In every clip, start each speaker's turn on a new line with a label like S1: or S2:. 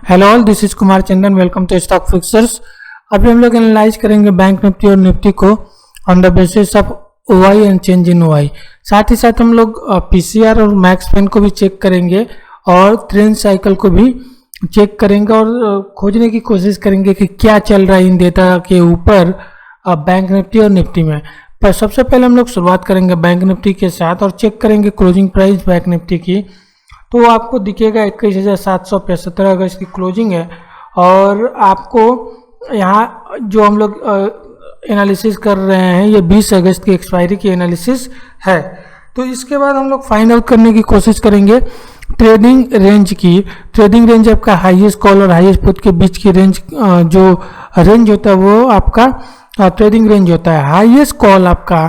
S1: Hello all, this is Kumar Chandan. Welcome to stock fixers. अभी हम लोग एनालाइज करेंगे बैंक निफ्टी और निफ्टी को on the basis of OI and change in OI. साथ ही साथ हम लोग पीसीआर और मैक्स पेन को भी चेक करेंगे और ट्रेंड साइकिल को भी चेक करेंगे और खोजने की कोशिश करेंगे कि क्या चल रहा है इन डेटा के ऊपर बैंक निफ्टी और निफ्टी में। पर सबसे पहले हम लोग शुरुआत करेंगे बैंक निफ्टी के साथ और चेक करेंगे क्लोजिंग प्राइस बैंक निफ्टी की। तो आपको दिखेगा 21,775 अगस्त की क्लोजिंग है और आपको यहाँ जो हम लोग एनालिसिस कर रहे हैं ये 20 अगस्त की एक्सपायरी की एनालिसिस है। तो इसके बाद हम लोग फाइंड आउट करने की कोशिश करेंगे ट्रेडिंग रेंज की। ट्रेडिंग रेंज आपका हाईएस्ट कॉल और हाईएस्ट पुट के बीच की रेंज जो रेंज होता है वो आपका ट्रेडिंग रेंज होता है। हाईएस्ट कॉल आपका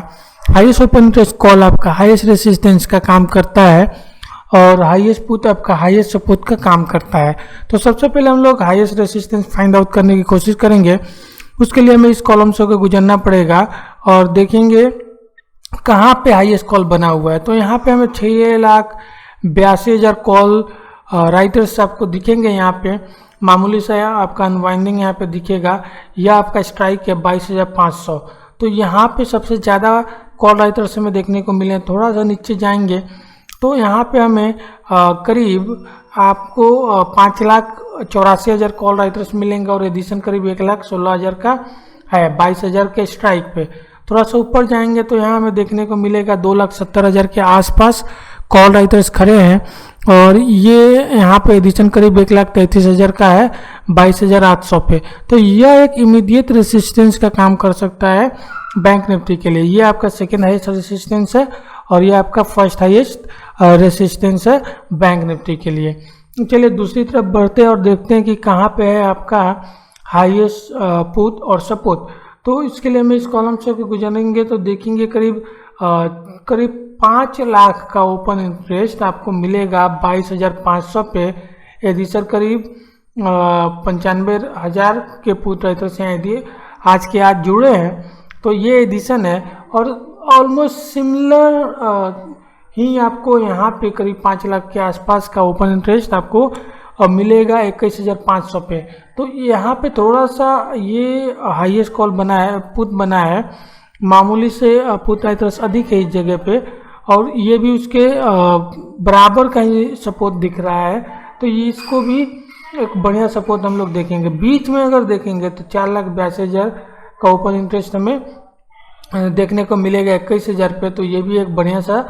S1: हाईएस्ट ओपन इंटरेस्ट कॉल आपका हाईएस्ट रेसिस्टेंस का काम करता है और हाईएस्ट पुट आपका हाईएस्ट सपोर्ट का काम करता है। तो सबसे पहले हम लोग हाईएस्ट रेसिस्टेंस फाइंड आउट करने की कोशिश करेंगे। उसके लिए हमें इस कॉलम से होकर गुजरना पड़ेगा और देखेंगे कहाँ पे हाईएस्ट कॉल बना हुआ है। तो यहाँ पे हमें 6,82,000 कॉल राइटर्स आपको दिखेंगे। यहाँ पे मामूली सा आपका अनवाइंडिंग यहाँ पे दिखेगा। यह आपका स्ट्राइक है 22,500। तो यहाँ पे सबसे ज़्यादा कॉल राइटर्स हमें देखने को मिले। थोड़ा सा नीचे जाएंगे तो यहाँ पे हमें करीब आपको 5,84,000 कॉल राइटर्स मिलेंगे और एडिशन करीब 1,16,000 का है 22,000 के स्ट्राइक पे। थोड़ा सा ऊपर जाएंगे तो यहाँ हमें देखने को मिलेगा 2,70,000 के आसपास कॉल राइटर्स खड़े हैं और ये यहाँ पे एडिशन करीब 1,33,000 का है 22,800 पे। तो यह एक इमीडिएट रेसिस्टेंस का काम कर सकता है बैंक निफ्टी के लिए। ये आपका सेकेंड हाईएस्ट रेसिस्टेंस है और ये आपका फर्स्ट हाईएस्ट रेसिस्टेंस है बैंक निफ्टी के लिए। चलिए दूसरी तरफ बढ़ते हैं और देखते हैं कि कहाँ पे है आपका हाईएस्ट पुट और सपोर्ट। तो इसके लिए हम इस कॉलम से गुजरेंगे तो देखेंगे करीब 5 लाख का ओपन इंटरेस्ट आपको मिलेगा 22,500 पे। एडिशन करीब 95,000 के पुट राइटर्स यहाँ दिए आज के आज जुड़े हैं। तो ये एडिशन है और ऑलमोस्ट सिमिलर ही आपको यहाँ पे करीब 5 लाख के आसपास का ओपन इंटरेस्ट आपको मिलेगा 21,500 पे। तो यहाँ पे थोड़ा सा ये हाईएस्ट कॉल बना है, पुट बना है, मामूली से पुट राइटर्स अधिक है इस जगह पे और ये भी उसके बराबर का ही सपोर्ट दिख रहा है। तो ये इसको भी एक बढ़िया सपोर्ट हम लोग देखेंगे। बीच में अगर देखेंगे तो 4,82,000 का ओपन इंटरेस्ट हमें देखने को मिलेगा 21,000 पे। तो ये भी एक बढ़िया सा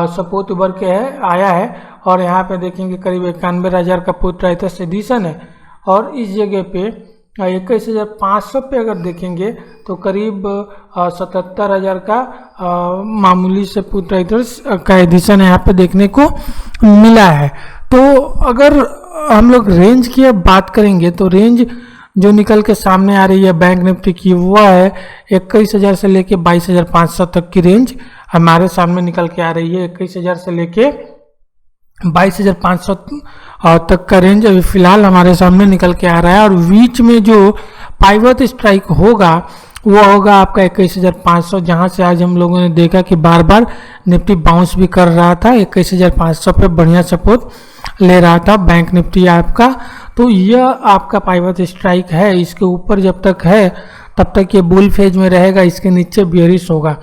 S1: सपोर्ट उभर के आया है और यहाँ पे देखेंगे करीब 91,000 का पुट राइटर्स एडिशन है और इस जगह पे 21,500 पे अगर देखेंगे तो करीब 77,000 का मामूली से पुट राइटर्स का एडिशन यहाँ पे देखने को मिला है। तो अगर हम लोग रेंज की अब बात करेंगे तो रेंज जो निकल के सामने आ रही है बैंक निफ्टी की वो है 21,000 से लेके 22,500 तक की रेंज हमारे सामने निकल के आ रही है। 21,000 से लेके 22,500 तक का रेंज अभी फिलहाल हमारे सामने निकल के आ रहा है और बीच में जो पाइवट स्ट्राइक होगा वो होगा आपका 21,500, जहां से आज हम लोगों ने देखा कि बार बार निफ्टी बाउंस भी कर रहा था। 21,500 पे बढ़िया सपोर्ट ले रहा था बैंक निफ्टी आपका। तो यह आपका पाइवट स्ट्राइक है। इसके ऊपर जब तक है तब तक ये बुल फेज में रहेगा, इसके नीचे बेयरिश होगा।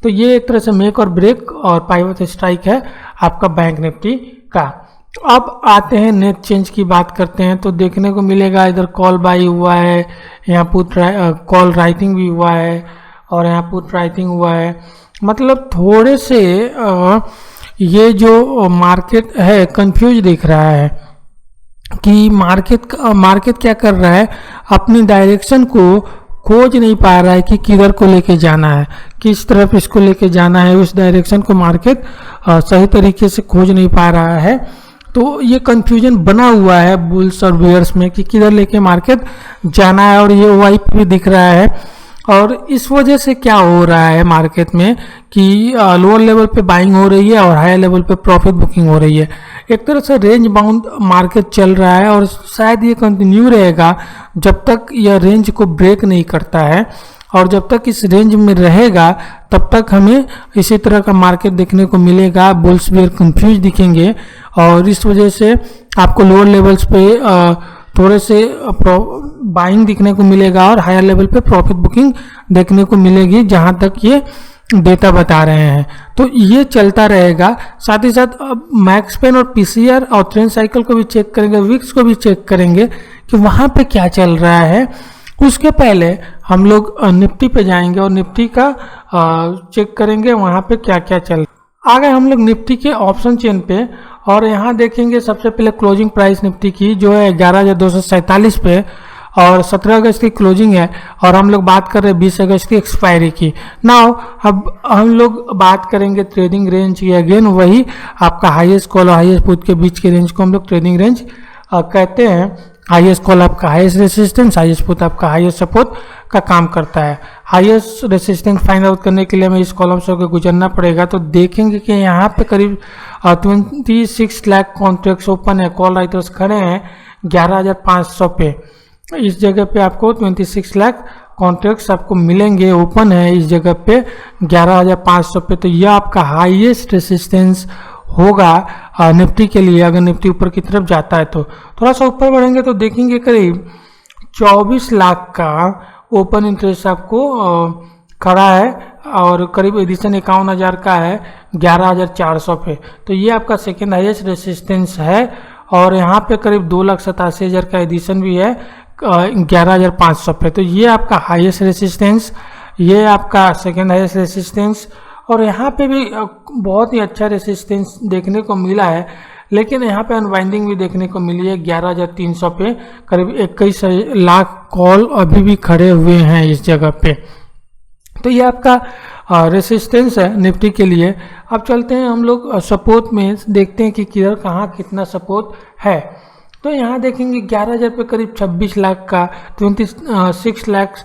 S1: तो ये एक तरह से मेक और ब्रेक और पाइवट स्ट्राइक है आपका बैंक निफ्टी का। अब आते हैं नेट चेंज की बात करते हैं तो देखने को मिलेगा इधर कॉल बाई हुआ है, यहाँ पुट कॉल राइटिंग भी हुआ है और यहाँ पुट राइटिंग हुआ है। मतलब थोड़े से ये जो मार्केट है कंफ्यूज दिख रहा है कि मार्केट क्या कर रहा है, अपनी डायरेक्शन को खोज नहीं पा रहा है कि किधर को लेके जाना है, किस तरफ इसको लेके जाना है। उस डायरेक्शन को मार्केट सही तरीके से खोज नहीं पा रहा है। तो ये कंफ्यूजन बना हुआ है बुल्स और बियर्स में कि किधर लेके मार्केट जाना है और ये वाई भी दिख रहा है। और इस वजह से क्या हो रहा है मार्केट में कि लोअर लेवल पे बाइंग हो रही है और हायर लेवल पे प्रॉफिट बुकिंग हो रही है। एक तरह से रेंज बाउंड मार्केट चल रहा है और शायद ये कंटिन्यू रहेगा जब तक यह रेंज को ब्रेक नहीं करता है और जब तक इस रेंज में रहेगा तब तक हमें इसी तरह का मार्केट देखने को मिलेगा। बुल्स बियर कंफ्यूज दिखेंगे और इस वजह से आपको लोअर लेवल्स पे थोड़े से बाइंग दिखने को मिलेगा और हायर लेवल पे प्रॉफिट बुकिंग देखने को मिलेगी, जहां तक ये डेटा बता रहे हैं। तो ये चलता रहेगा। साथ ही साथ अब मैक्सपेन और पीसीआर और ट्रेंड साइकिल को भी चेक करेंगे, विक्स को भी चेक करेंगे कि वहाँ पे क्या चल रहा है। उसके पहले हम लोग निफ्टी पे जाएंगे और निफ्टी का चेक करेंगे वहाँ पे क्या क्या चल रहा है। आ गए हम लोग निफ्टी के ऑप्शन चेन पे और यहाँ देखेंगे सबसे पहले क्लोजिंग प्राइस निफ्टी की जो है 11,247 पे और 17 अगस्त की क्लोजिंग है और हम लोग बात कर रहे हैं 20 अगस्त की एक्सपायरी की। नाउ अब हम लोग बात करेंगे ट्रेडिंग रेंज की। अगेन वही आपका हाईएस्ट कॉल और हाईएस्ट पुट के बीच के रेंज को हम लोग ट्रेडिंग रेंज कहते हैं। हाईएस्ट कॉल आपका हाईएस्ट रेसिस्टेंस, हाईएस्ट पुट आपका हाईएस्ट सपोर्ट का काम करता है। हाईएस्ट रेसिस्टेंस फाइंड आउट करने के लिए हमें इस कॉलम से होकर गुजरना पड़ेगा। तो देखेंगे कि यहाँ पे करीब 26 लाख कॉन्ट्रैक्ट्स ओपन है, कॉल राइटर्स खड़े हैं 11,500 पे। इस जगह पे आपको 26 लाख कॉन्ट्रैक्ट्स आपको मिलेंगे, ओपन है इस जगह पे 11,500 पे। तो यह आपका हाईएस्ट रेसिस्टेंस होगा निफ्टी के लिए, अगर निफ्टी ऊपर की तरफ जाता है। तो थोड़ा सा ऊपर बढ़ेंगे तो देखेंगे करीब 24 लाख का ओपन इंटरेस्ट आपको खड़ा है और करीब एडिशन 51,000 का है 11,400 पे। तो ये आपका सेकेंड हाईएस्ट रेसिस्टेंस है और यहाँ पे करीब 2,87,000 का एडिशन भी है 11,500 पे। तो ये आपका हाईएस्ट रेसिस्टेंस, ये आपका सेकेंड हाईएस्ट रेसिस्टेंस और यहाँ पे भी बहुत ही अच्छा रेसिस्टेंस देखने को मिला है, लेकिन यहाँ पे अनवाइंडिंग भी देखने को मिली है 11,300 पे। करीब 21 लाख कॉल अभी भी खड़े हुए हैं इस जगह पे। तो ये आपका रेसिस्टेंस है निफ्टी के लिए। अब चलते हैं हम लोग सपोर्ट में, देखते हैं कि किधर कहाँ कितना सपोर्ट है। तो यहाँ देखेंगे 11,000 पे करीब 26 लाख का 26 लाख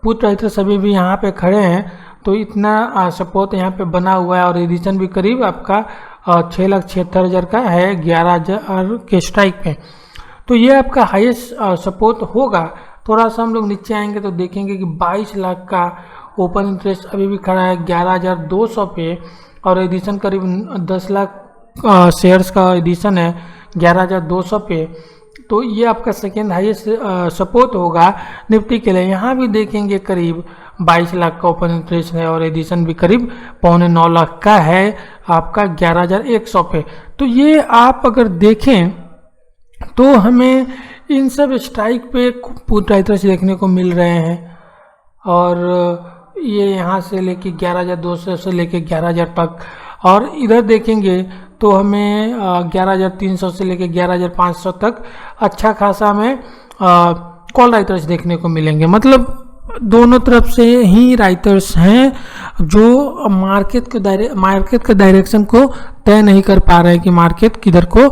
S1: पुट राइटर्स अभी भी यहाँ पे खड़े हैं। तो इतना सपोर्ट यहाँ पे बना हुआ है और एडिशन भी करीब आपका 6,76,000 का है 11,000 के स्ट्राइक पे। तो ये आपका हाईएस्ट सपोर्ट होगा। थोड़ा सा हम लोग नीचे आएंगे तो देखेंगे कि 22 लाख का ओपन इंटरेस्ट अभी भी खड़ा है 11,200 पे और एडिशन करीब 10 लाख शेयर्स का एडिशन है 11,200 पे। तो ये आपका सेकेंड हाईएस्ट सपोर्ट होगा निफ्टी के लिए। यहाँ भी देखेंगे करीब 22 लाख का ओपन इंटरेस्ट है और एडिशन भी करीब 8.25 लाख का है आपका 11,100 पे। तो ये आप अगर देखें तो हमें इन सब स्ट्राइक पे पुट राइटर्स देखने को मिल रहे हैं और ये यहाँ से लेके 11,200 से लेके 11,000 तक। और इधर देखेंगे तो हमें 11,300 से लेके 11,500 तक अच्छा खासा हमें कॉल राइटर्स देखने को मिलेंगे। मतलब दोनों तरफ से ही राइटर्स हैं जो मार्केट के डायरेक्शन को तय नहीं कर पा रहे हैं कि मार्केट किधर को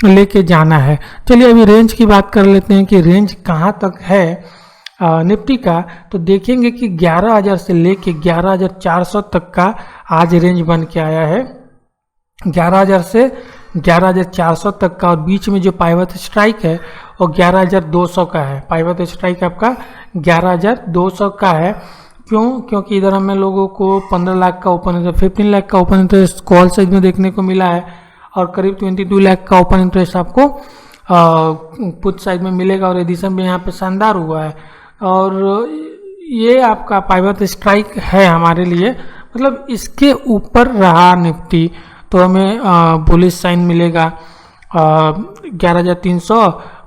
S1: लेके जाना है। चलिए अभी रेंज की बात कर लेते हैं कि रेंज कहाँ तक है निफ्टी का। तो देखेंगे कि 11,000 से लेके 11,400 तक का आज रेंज बन के आया है, 11,000 से 11,400 तक का। और बीच में जो पाइवट स्ट्राइक है वो 11,200 का है। पाइवट स्ट्राइक आपका 11,200 का है। क्योंकि इधर हमें लोगों को 15 लाख का ओपन इंटरेस्ट, 15 लाख का ओपन इंटरेस्ट कॉल साइड में देखने को मिला है और करीब 22 लाख का ओपन इंटरेस्ट आपको पुट साइड में मिलेगा और एडिशन भी यहाँ पे शानदार हुआ है। और ये आपका पाइवट स्ट्राइक है हमारे लिए, मतलब इसके ऊपर रहा निफ्टी तो हमें बुलिश साइन मिलेगा 11,300,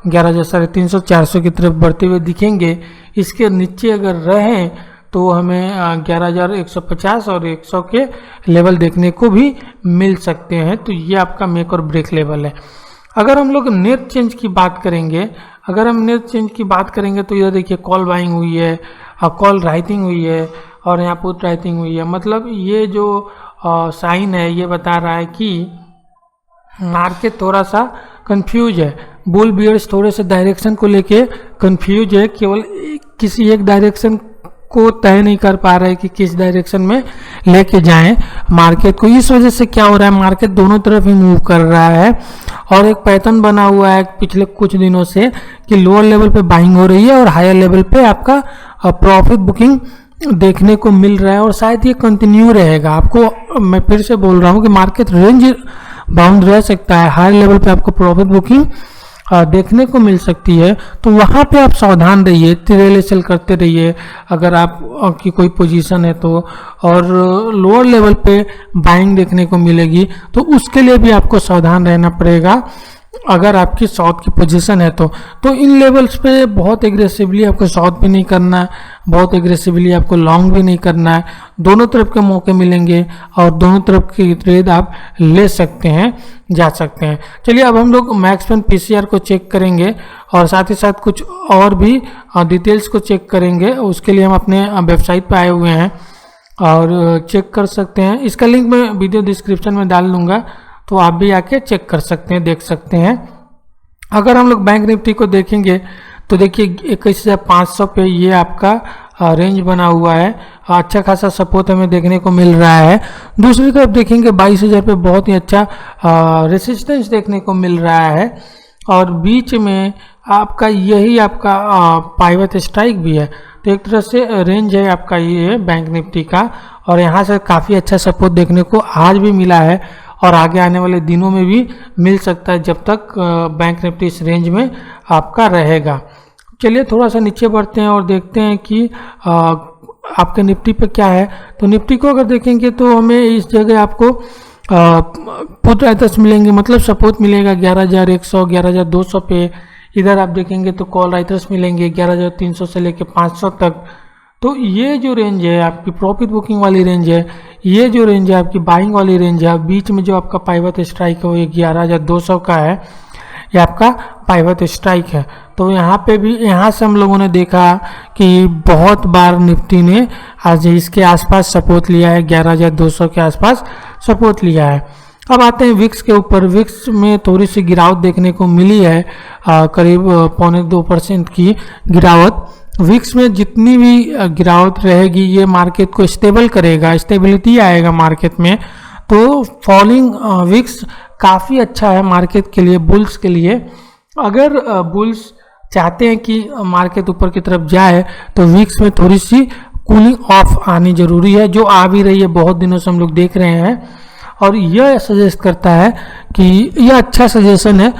S1: 11,350, 400 की तरफ बढ़ते हुए दिखेंगे। इसके नीचे अगर रहें तो हमें 11,150 और 100 के लेवल देखने को भी मिल सकते हैं। तो ये आपका मेक और ब्रेक लेवल है। अगर हम लोग नेट चेंज की बात करेंगे, तो इधर देखिए कॉल बाइंग हुई है, कॉल राइटिंग हुई है और यहाँ पुट राइटिंग हुई है। मतलब ये जो साइन है ये बता रहा है कि मार्केट थोड़ा सा कंफ्यूज है, बुल बियर्स थोड़े से डायरेक्शन को लेके कंफ्यूज है, केवल किसी एक डायरेक्शन को तय नहीं कर पा रहे कि किस डायरेक्शन में लेके जाएं मार्केट को। इस वजह से क्या हो रहा है, मार्केट दोनों तरफ ही मूव कर रहा है और एक पैटर्न बना हुआ है पिछले कुछ दिनों से कि लोअर लेवल पे बाइंग हो रही है और हायर लेवल पे आपका प्रॉफिट बुकिंग देखने को मिल रहा है और शायद ये कंटिन्यू रहेगा। आपको मैं फिर से बोल रहा हूँ कि मार्केट रेंज बाउंड रह सकता है, हायर लेवल पे आपको प्रॉफिट बुकिंग देखने को मिल सकती है, तो वहाँ पे आप सावधान रहिए, ट्रेल सेल करते रहिए अगर आप की कोई पोजीशन है तो। और लोअर लेवल पे बाइंग देखने को मिलेगी, तो उसके लिए भी आपको सावधान रहना पड़ेगा अगर आपकी शॉर्ट की पोजीशन है तो इन लेवल्स पे बहुत एग्रेसिवली आपको शॉर्ट भी नहीं करना है, बहुत एग्रेसिवली आपको लॉन्ग भी नहीं करना है। दोनों तरफ के मौके मिलेंगे और दोनों तरफ की ट्रेड आप ले सकते हैं, जा सकते हैं। चलिए अब हम लोग मैक्सपेन पीसीआर को चेक करेंगे और साथ ही साथ कुछ और भी डिटेल्स को चेक करेंगे। उसके लिए हम अपने वेबसाइट पर आए हुए हैं और चेक कर सकते हैं। इसका लिंक मैं वीडियो डिस्क्रिप्शन में डाल दूंगा, तो आप भी आके चेक कर सकते हैं, देख सकते हैं। अगर हम लोग बैंक निफ्टी को देखेंगे तो देखिए 21,500 पे ये आपका रेंज बना हुआ है, अच्छा खासा सपोर्ट हमें देखने को मिल रहा है। दूसरी तरफ देखेंगे 22,000 पे बहुत ही अच्छा रेसिस्टेंस देखने को मिल रहा है और बीच में आपका यही आपका पाइवट स्ट्राइक भी है। तो एक तरह से रेंज है आपका ये बैंक निफ्टी का, और यहाँ से काफ़ी अच्छा सपोर्ट देखने को आज भी मिला है और आगे आने वाले दिनों में भी मिल सकता है जब तक बैंक निफ्टी इस रेंज में आपका रहेगा। चलिए थोड़ा सा नीचे बढ़ते हैं और देखते हैं कि आपके निफ्टी पे क्या है। तो निफ्टी को अगर देखेंगे तो हमें इस जगह आपको पुट राइटर्स मिलेंगे, मतलब सपोर्ट मिलेगा 11,100 11,200 पे। इधर आप देखेंगे तो कॉल राइटर्स मिलेंगे 11,300 से लेके 500 तक। तो ये जो रेंज है आपकी प्रॉफिट बुकिंग वाली रेंज है, ये जो रेंज है आपकी बाइंग वाली रेंज है। बीच में जो आपका पाइवट स्ट्राइक है वो 11,200 का है, ये आपका पाइवट स्ट्राइक है। तो यहाँ पे भी, यहाँ से हम लोगों ने देखा कि बहुत बार निफ्टी ने आज इसके आसपास सपोर्ट लिया है, 11,200 के आसपास सपोर्ट लिया है। अब आते हैं विक्स के ऊपर। विक्स में थोड़ी सी गिरावट देखने को मिली है, करीब 0.25% की गिरावट। विक्स में जितनी भी गिरावट रहेगी ये मार्केट को स्टेबल करेगा, स्टेबिलिटी आएगा मार्केट में। तो फॉलिंग विक्स काफ़ी अच्छा है मार्केट के लिए, बुल्स के लिए। अगर बुल्स चाहते हैं कि मार्केट ऊपर की तरफ जाए तो विक्स में थोड़ी सी कूलिंग ऑफ आनी जरूरी है, जो आ भी रही है, बहुत दिनों से हम लोग देख रहे हैं। और यह सजेस्ट करता है कि यह अच्छा सजेशन है